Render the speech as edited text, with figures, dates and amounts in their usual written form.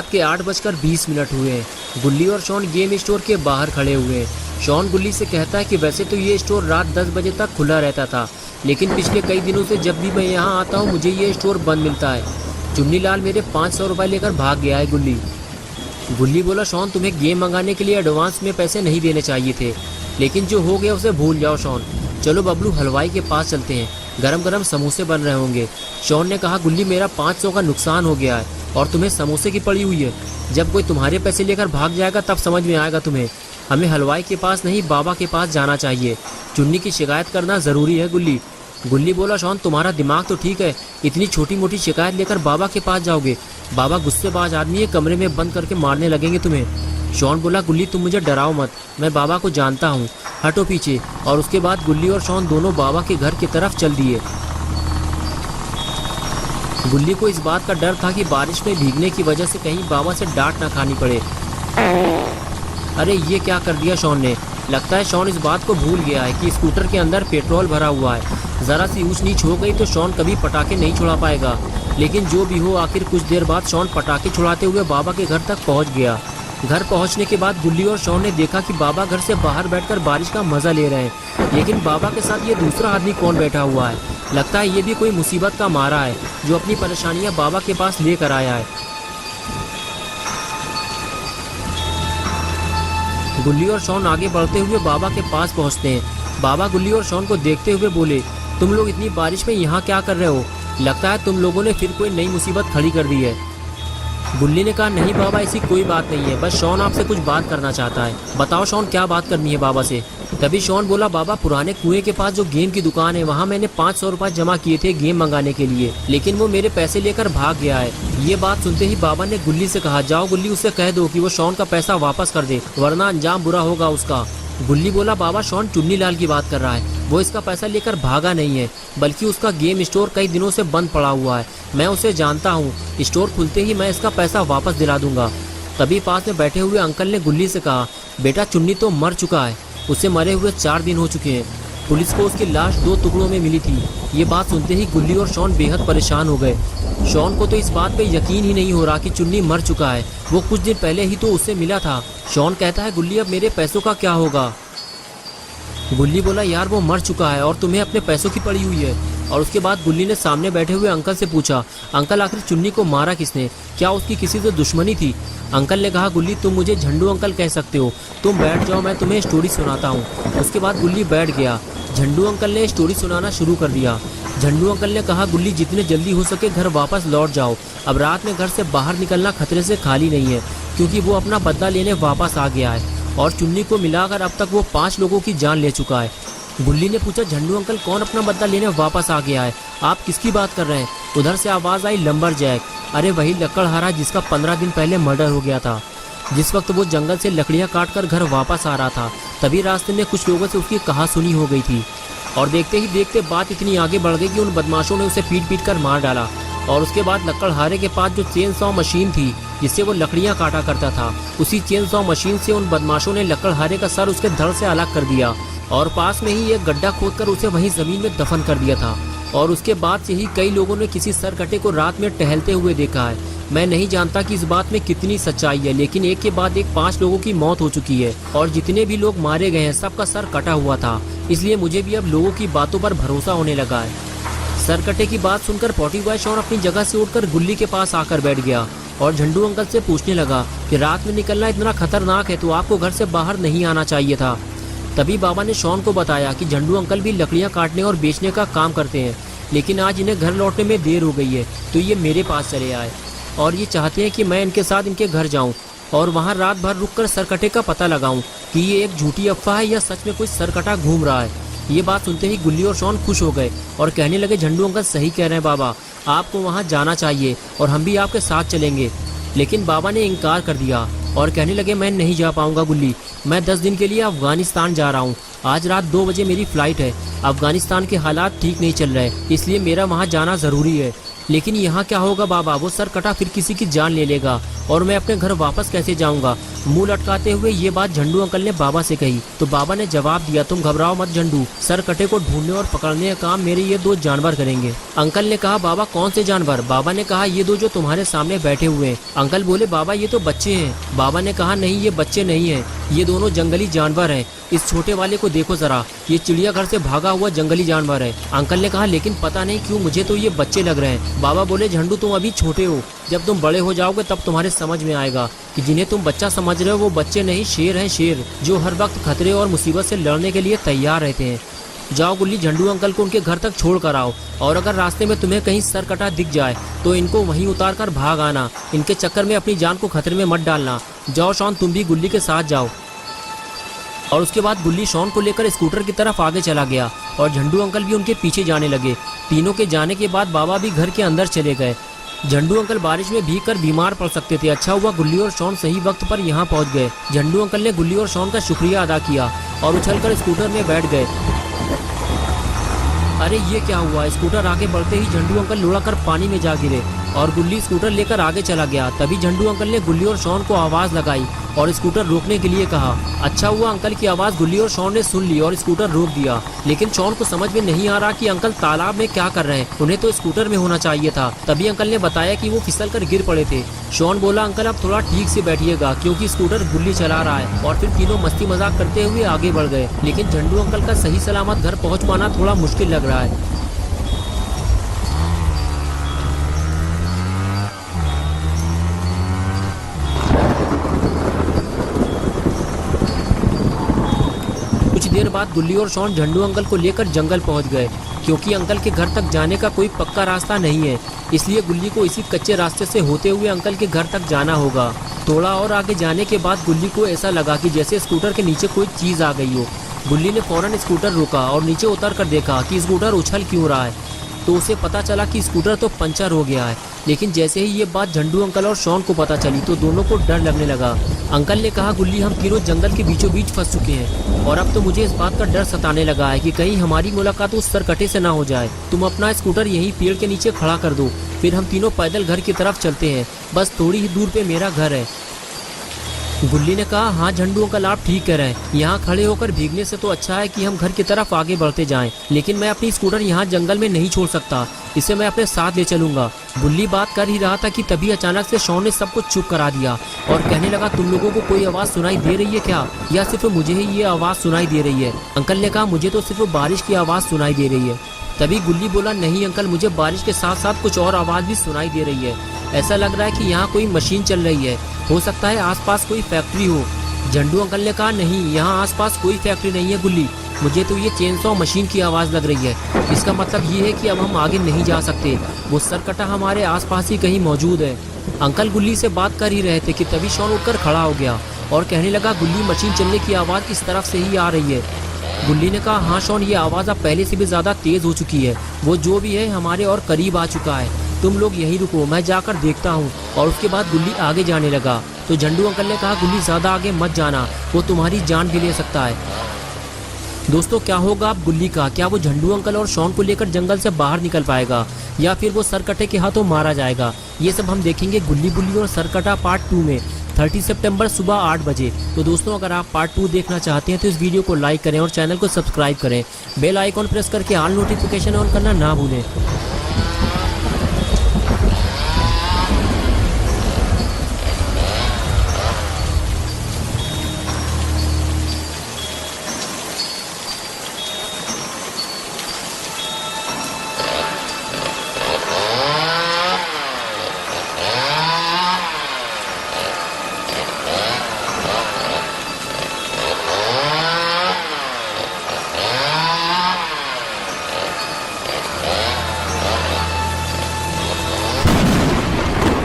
रात के 8:20 हुए हैं। गुल्ली और शॉन गेम स्टोर के बाहर खड़े हुए हैं। शॉन गुल्ली से कहता है कि वैसे तो ये स्टोर रात 10 बजे तक खुला रहता था, लेकिन पिछले कई दिनों से जब भी मैं यहाँ आता हूँ मुझे ये स्टोर बंद मिलता है। चुन्नी लाल मेरे 500 रुपये लेकर भाग गया है। गुल्ली बोला, शॉन तुम्हें गेम मंगाने के लिए एडवांस में पैसे नहीं देने चाहिए थे, लेकिन जो हो गया उसे भूल जाओ शॉन। चलो बबलू हलवाई के पास चलते हैं, गरम गरम समोसे बन रहे होंगे। शॉन ने कहा, गुल्ली मेरा 500 का नुकसान हो गया है और तुम्हें समोसे की पड़ी हुई है। जब कोई तुम्हारे पैसे लेकर भाग जाएगा तब समझ में आएगा तुम्हें। हमें हलवाई के पास नहीं बाबा के पास जाना चाहिए। चुन्नी की शिकायत करना ज़रूरी है गुल्ली बोला, शॉन तुम्हारा दिमाग तो ठीक है, इतनी छोटी मोटी शिकायत लेकर बाबा के पास जाओगे? बाबा गुस्सेबाज आदमी है, कमरे में बंद करके मारने लगेंगे तुम्हें। शॉन बोला, गुल्ली तुम मुझे डराओ मत, मैं बाबा को जानता हूँ, हटो पीछे। और उसके बाद गुल्ली और शॉन दोनों बाबा के घर की तरफ चल दिए। गुल्ली को इस बात का डर था कि बारिश में भीगने की वजह से कहीं बाबा से डांट ना खानी पड़े। अरे ये क्या कर दिया शॉन ने। लगता है शॉन इस बात को भूल गया है कि स्कूटर के अंदर पेट्रोल भरा हुआ है। ज़रा सी ऊंच नीच हो गई तो शॉन कभी पटाखे नहीं छुड़ा पाएगा। लेकिन जो भी हो, आखिर कुछ देर बाद शॉन पटाखे छुड़ाते हुए बाबा के घर तक पहुंच गया। घर पहुंचने के बाद गुल्ली और शॉन ने देखा कि बाबा घर से बाहर बैठकर बारिश का मज़ा ले रहे हैं, लेकिन बाबा के साथ ये दूसरा आदमी कौन बैठा हुआ है। लगता है ये भी कोई मुसीबत का मारा है जो अपनी परेशानियां बाबा के पास लेकर आया है। गुल्ली और शॉन आगे बढ़ते हुए बाबा के पास पहुंचते हैं। बाबा गुल्ली और शॉन को देखते हुए बोले, तुम लोग इतनी बारिश में यहाँ क्या कर रहे हो? लगता है तुम लोगों ने फिर कोई नई मुसीबत खड़ी कर दी है। गुल्ली ने कहा, नहीं बाबा ऐसी कोई बात नहीं है, बस शॉन आपसे कुछ बात करना चाहता है। बताओ शॉन क्या बात करनी है बाबा से। तभी शॉन बोला, बाबा पुराने कुएं के पास जो गेम की दुकान है वहाँ मैंने 500 रुपये जमा किए थे गेम मंगाने के लिए, लेकिन वो मेरे पैसे लेकर भाग गया है। ये बात सुनते ही बाबा ने गुल्ली से कहा, जाओ गुल्ली उससे कह दो कि वो शॉन का पैसा वापस कर दे, वरना अंजाम बुरा होगा उसका। गुल्ली बोला, बाबा शॉन चुन्नी लाल की बात कर रहा है, वो इसका पैसा लेकर भागा नहीं है, बल्कि उसका गेम स्टोर कई दिनों से बंद पड़ा हुआ है। मैं उसे जानता हूँ, स्टोर खुलते ही मैं इसका पैसा वापस दिला दूंगा। तभी पास में बैठे हुए अंकल ने गुल्ली से कहा, बेटा चुन्नी तो मर चुका है, उसे मरे हुए 4 दिन हो चुके हैं। पुलिस को उसकी लाश 2 टुकड़ों में मिली थी। ये बात सुनते ही गुल्ली और शॉन बेहद परेशान हो गए। शॉन को तो इस बात पे यकीन ही नहीं हो रहा कि चुन्नी मर चुका है, वो कुछ दिन पहले ही तो उससे मिला था। शॉन कहता है, गुल्ली अब मेरे पैसों का क्या होगा? गुल्ली बोला, यार वो मर चुका है और तुम्हें अपने पैसों की पड़ी हुई है। और उसके बाद गुल्ली ने सामने बैठे हुए अंकल से पूछा, अंकल आखिर चुन्नी को मारा किसने? क्या उसकी किसी से दुश्मनी थी? अंकल ने कहा, गुल्ली तुम मुझे झंडू अंकल कह सकते हो, तुम बैठ जाओ, मैं तुम्हें स्टोरी सुनाता हूँ। उसके बाद गुल्ली बैठ गया। झंडू अंकल ने स्टोरी सुनाना शुरू कर दिया। झंडू अंकल ने कहा, गुल्ली जितने जल्दी हो सके घर वापस लौट जाओ। अब रात में घर से बाहर निकलना खतरे से खाली नहीं है, क्योंकि वो अपना बदला लेने वापस आ गया है और चुन्नी को मिलाकर अब तक वो 5 लोगों की जान ले चुका है। गुल्ली ने पूछा, झंडू अंकल कौन अपना बदला लेने वापस आ गया है? आप किसकी बात कर रहे हैं? उधर से आवाज़ आई, लंबरजैक। अरे वही लकड़हारा जिसका 15 दिन पहले मर्डर हो गया था। जिस वक्त वो जंगल से लकड़ियाँ काट कर घर वापस आ रहा था, तभी रास्ते में कुछ लोगों से उसकी कहासुनी हो गई थी और देखते ही देखते बात इतनी आगे बढ़ गई कि उन बदमाशों ने उसे पीट कर मार डाला। और उसके बाद लकड़हारे के पास जो चेन सॉ मशीन थी जिससे वो लकड़ियाँ काटा करता था, उसी चेन सॉ मशीन से उन बदमाशों ने लकड़हारे का सर उसके धड़ से अलग कर दिया और पास में ही एक गड्ढा खोदकर उसे वहीं ज़मीन में दफन कर दिया था। और उसके बाद से ही कई लोगों ने किसी सरकटे को रात में टहलते हुए देखा है। मैं नहीं जानता कि इस बात में कितनी सच्चाई है, लेकिन एक के बाद एक 5 लोगों की मौत हो चुकी है और जितने भी लोग मारे गए हैं सबका सर कटा हुआ था। इसलिए मुझे भी अब लोगों की बातों पर भरोसा होने लगा है। सरकटे की बात सुनकर पॉटी बॉय शॉन अपनी जगह से उठकर गुल्ली के पास आकर बैठ गया और झंडू अंकल से पूछने लगा कि रात में निकलना इतना खतरनाक है तो आपको घर से बाहर नहीं आना चाहिए था। तभी बाबा ने शॉन को बताया कि झंडू अंकल भी लकड़ियाँ काटने और बेचने का काम करते हैं, लेकिन आज इन्हें घर लौटने में देर हो गई है तो ये मेरे पास चले आए और ये चाहते हैं कि मैं इनके साथ इनके घर जाऊं और वहां रात भर रुककर सरकटे का पता लगाऊं कि ये एक झूठी अफवाह है या सच में कोई सरकटा घूम रहा है। ये बात सुनते ही गुल्ली और शॉन खुश हो गए और कहने लगे, झंडू अंकल सही कह रहे हैं बाबा, आपको वहाँ जाना चाहिए और हम भी आपके साथ चलेंगे। लेकिन बाबा ने इनकार कर दिया और कहने लगे, मैं नहीं जा पाऊंगा गुल्ली, मैं 10 दिन के लिए अफगानिस्तान जा रहा हूँ। आज रात 2 बजे मेरी फ़्लाइट है। अफगानिस्तान के हालात ठीक नहीं चल रहे, इसलिए मेरा वहाँ जाना ज़रूरी है। लेकिन यहाँ क्या होगा बाबा, वो सर कटा फिर किसी की जान ले लेगा और मैं अपने घर वापस कैसे जाऊंगा। मुंह लटकाते हुए ये बात झंडू अंकल ने बाबा से कही तो बाबा ने जवाब दिया, तुम घबराओ मत झंडू, सरकटे को ढूंढने और पकड़ने का काम मेरे ये दो जानवर करेंगे। अंकल ने कहा, बाबा कौन से जानवर? बाबा ने कहा, ये दो जो तुम्हारे सामने बैठे हुए हैं। अंकल बोले, बाबा ये तो बच्चे हैं। बाबा ने कहा, नहीं ये बच्चे नहीं हैं, ये दोनों जंगली जानवर हैं। इस छोटे वाले को देखो जरा, ये चिड़ियाघर से भागा हुआ जंगली जानवर है। अंकल ने कहा, लेकिन पता नहीं क्यों मुझे तो ये बच्चे लग रहे हैं। बाबा बोले, झंडू तुम अभी छोटे हो, जब तुम बड़े हो जाओगे तब तुम्हारे समझ में आएगा कि जिन्हें तुम बच्चा समझ रहे हो वो बच्चे नहीं, शेर हैं, शेर जो हर वक्त खतरे और मुसीबत से लड़ने के लिए तैयार रहते हैं। जाओ गुल्ली, झंडू अंकल को उनके घर तक छोड़ कर आओ और अगर रास्ते में तुम्हें कहीं सरकटा दिख जाए तो इनको वहीं उतार कर भाग आना। इनके चक्कर में अपनी जान को खतरे में मत डालना। जाओ शॉन, तुम भी गुल्ली के साथ जाओ। और उसके बाद गुल्ली शॉन को लेकर स्कूटर की तरफ आगे चला गया और झंडू अंकल भी उनके पीछे जाने लगे। तीनों के जाने के बाद बाबा भी घर के अंदर चले गए। झंडू अंकल बारिश में भीग कर बीमार पड़ सकते थे। अच्छा हुआ गुल्ली और शॉन सही वक्त पर यहाँ पहुँच गए। झंडू अंकल ने गुल्ली और शॉन का शुक्रिया अदा किया और उछलकर स्कूटर में बैठ गए। अरे ये क्या हुआ? स्कूटर आगे बढ़ते ही झंडू अंकल लुढ़क कर पानी में जा गिरे और गुल्ली स्कूटर लेकर आगे चला गया। तभी झंडू अंकल ने गुल्ली और शॉन को आवाज़ लगाई और स्कूटर रोकने के लिए कहा। अच्छा हुआ अंकल की आवाज़ गुल्ली और शॉन ने सुन ली और स्कूटर रोक दिया। लेकिन शॉन को समझ में नहीं आ रहा कि अंकल तालाब में क्या कर रहे हैं, उन्हें तो स्कूटर में होना चाहिए था। तभी अंकल ने बताया कि वो फिसल कर गिर पड़े थे। शॉन बोला, अंकल आप थोड़ा ठीक से बैठिएगा क्योंकि स्कूटर गुल्ली चला रहा है। और फिर तीनों मस्ती मजाक करते हुए आगे बढ़ गए। लेकिन झंडू अंकल का सही सलामत घर पहुँच पाना थोड़ा मुश्किल लग रहा है। कुछ देर बाद गुल्ली और शॉन झंडू अंकल को लेकर जंगल पहुंच गए। क्योंकि अंकल के घर तक जाने का कोई पक्का रास्ता नहीं है, इसलिए गुल्ली को इसी कच्चे रास्ते से होते हुए अंकल के घर तक जाना होगा। थोड़ा और आगे जाने के बाद गुल्ली को ऐसा लगा कि जैसे स्कूटर के नीचे कोई चीज़ आ गई हो। गुल्ली ने फौरन स्कूटर रोका और नीचे उतर कर देखा कि स्कूटर उछल क्यों रहा है। तो उसे पता चला कि स्कूटर तो पंचर हो गया है। लेकिन जैसे ही ये बात झंडू अंकल और शॉन को पता चली तो दोनों को डर लगने लगा। अंकल ने कहा, गुल्ली हम तीनों जंगल के बीचों बीच फंस चुके हैं और अब तो मुझे इस बात का डर सताने लगा है कि कहीं हमारी मुलाकात उस सरकटे से ना हो जाए। तुम अपना स्कूटर यहीं पेड़ के नीचे खड़ा कर दो, फिर हम तीनों पैदल घर की तरफ चलते हैं। बस थोड़ी ही दूर पे मेरा घर है। गुल्ली ने कहा, हाँ झंडू अंकल आप ठीक कह रहे हैं, यहाँ खड़े होकर भीगने से तो अच्छा है कि हम घर की तरफ आगे बढ़ते जाएं। लेकिन मैं अपनी स्कूटर यहाँ जंगल में नहीं छोड़ सकता, इसे मैं अपने साथ ले चलूंगा। गुल्ली बात कर ही रहा था कि तभी अचानक से शॉन ने सब कुछ चुप करा दिया और कहने लगा, तुम लोगों को कोई आवाज़ सुनाई दे रही है क्या, या सिर्फ मुझे ही ये आवाज़ सुनाई दे रही है? अंकल ने कहा, मुझे तो सिर्फ बारिश की आवाज़ सुनाई दे रही है। तभी गुल्ली बोला, नहीं अंकल, मुझे बारिश के साथ साथ कुछ और आवाज़ भी सुनाई दे रही है। ऐसा लग रहा है कि यहाँ कोई मशीन चल रही है, हो सकता है आसपास कोई फैक्ट्री हो। झंडू अंकल ने कहा, नहीं यहाँ आसपास कोई फैक्ट्री नहीं है गुल्ली, मुझे तो ये चेनसॉ मशीन की आवाज़ लग रही है। इसका मतलब ये है कि अब हम आगे नहीं जा सकते, वो सरकटा हमारे आसपास ही कहीं मौजूद है। अंकल गुल्ली से बात कर ही रहे थे कि तभी शॉन उठकर खड़ा हो गया और कहने लगा, गुल्ली मशीन चलने की आवाज़ इस तरफ से ही आ रही है। गुल्ली ने कहा, हाँ शॉन, ये आवाज़ अब पहले से भी ज़्यादा तेज़ हो चुकी है, वो जो भी है हमारे और करीब आ चुका है। तुम लोग यहीं रुको, मैं जाकर देखता हूँ। और उसके बाद गुल्ली आगे जाने लगा तो झंडू अंकल ने कहा, गुल्ली ज़्यादा आगे मत जाना, वो तुम्हारी जान भी ले सकता है। दोस्तों क्या होगा अब गुल्ली का? क्या वो झंडू अंकल और शॉन को लेकर जंगल से बाहर निकल पाएगा या फिर वो सरकटे के हाथों मारा जाएगा? ये सब हम देखेंगे गुल्ली बुल्ली और सरकटा पार्ट 2 में 30 सितंबर सुबह 8 बजे। तो दोस्तों अगर आप पार्ट 2 देखना चाहते हैं तो इस वीडियो को लाइक करें और चैनल को सब्सक्राइब करें। बेल आइकॉन प्रेस करके ऑल नोटिफिकेशन ऑन करना ना भूलें।